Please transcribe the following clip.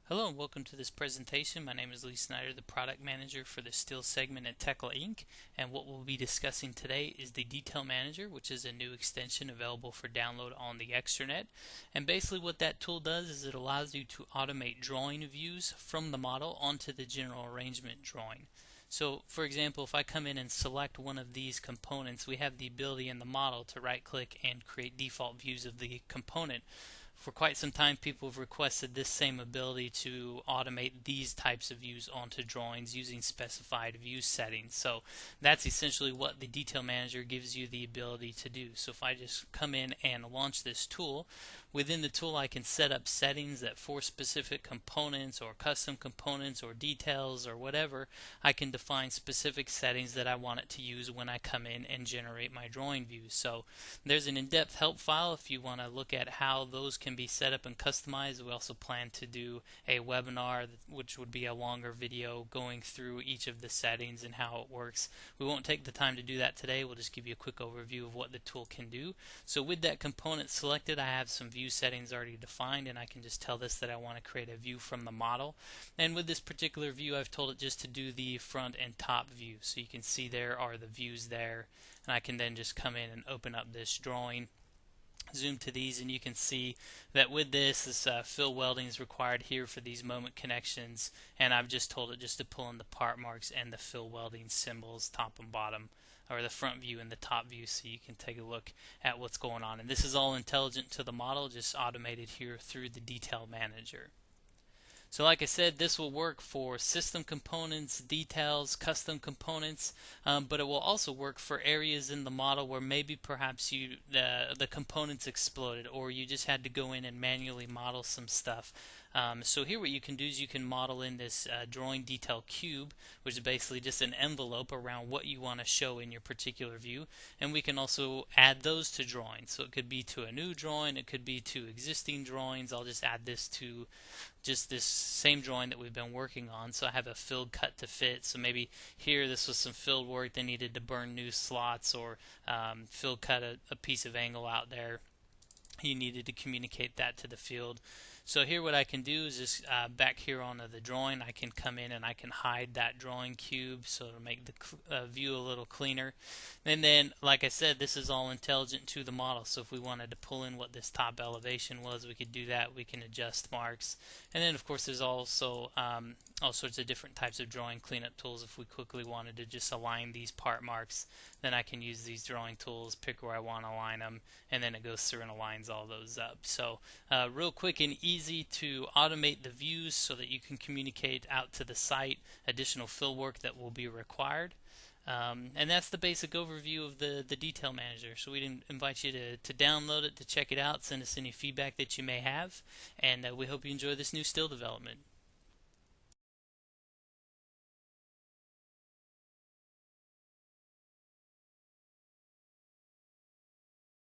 Hello and welcome to this presentation. My name is Lee Snyder, the product manager for the Steel segment at Tekla Inc. And what we'll be discussing today is the Detail Manager, which is a new extension available for download on the extranet. And basically what that tool does is it allows you to automate drawing views from the model onto the general arrangement drawing. So for example, if I come in and select one of these components, we have the ability in the model to right click and create default views of the component. For quite some time, people have requested this same ability to automate these types of views onto drawings using specified view settings. So that's essentially what the Detail Manager gives you the ability to do. So if I just come in and launch this tool, within the tool I can set up settings that for specific components or custom components or details or whatever, I can define specific settings that I want it to use when I come in and generate my drawing views. So there's an in-depth help file if you want to look at how those can be set up and customized. We also plan to do a webinar, which would be a longer video going through each of the settings and how it works. We won't take the time to do that today. We'll just give you a quick overview of what the tool can do. So with that component selected, I have some view settings already defined, and I can just tell this that I want to create a view from the model. And with this particular view, I've told it just to do the front and top view. So you can see there are the views there, and I can then just come in and open up this drawing, zoom to these, and you can see that with this fill welding is required here for these moment connections, and I've just told it just to pull in the part marks and the fill welding symbols top and bottom, or the front view and the top view, so you can take a look at what's going on. And this is all intelligent to the model, just automated here through the Detail Manager. So like I said, this will work for system components, details, custom components, but it will also work for areas in the model where maybe perhaps the components exploded, or you just had to go in and manually model some stuff. So here what you can do is you can model in this drawing detail cube, which is basically just an envelope around what you want to show in your particular view, and we can also add those to drawings. So it could be to a new drawing, it could be to existing drawings. I'll just add this to just this same drawing that we've been working on. So I have a filled cut to fit. So maybe here this was some filled work, they needed to burn new slots, or filled cut a piece of angle out there. You needed to communicate that to the field. So here what I can do is just back here on the drawing, I can come in and I can hide that drawing cube so to make the view a little cleaner. And then, like I said, this is all intelligent to the model. So if we wanted to pull in what this top elevation was, we could do that. We can adjust marks. And then, of course, there's also all sorts of different types of drawing cleanup tools. If we quickly wanted to just align these part marks, then I can use these drawing tools, pick where I want to align them, and then it goes through and aligns all those up. So real quick and easy to automate the views so that you can communicate out to the site additional fill work that will be required. And that's the basic overview of the Detail Manager. So we'd invite you to download it, to check it out, send us any feedback that you may have, and we hope you enjoy this new Steel development.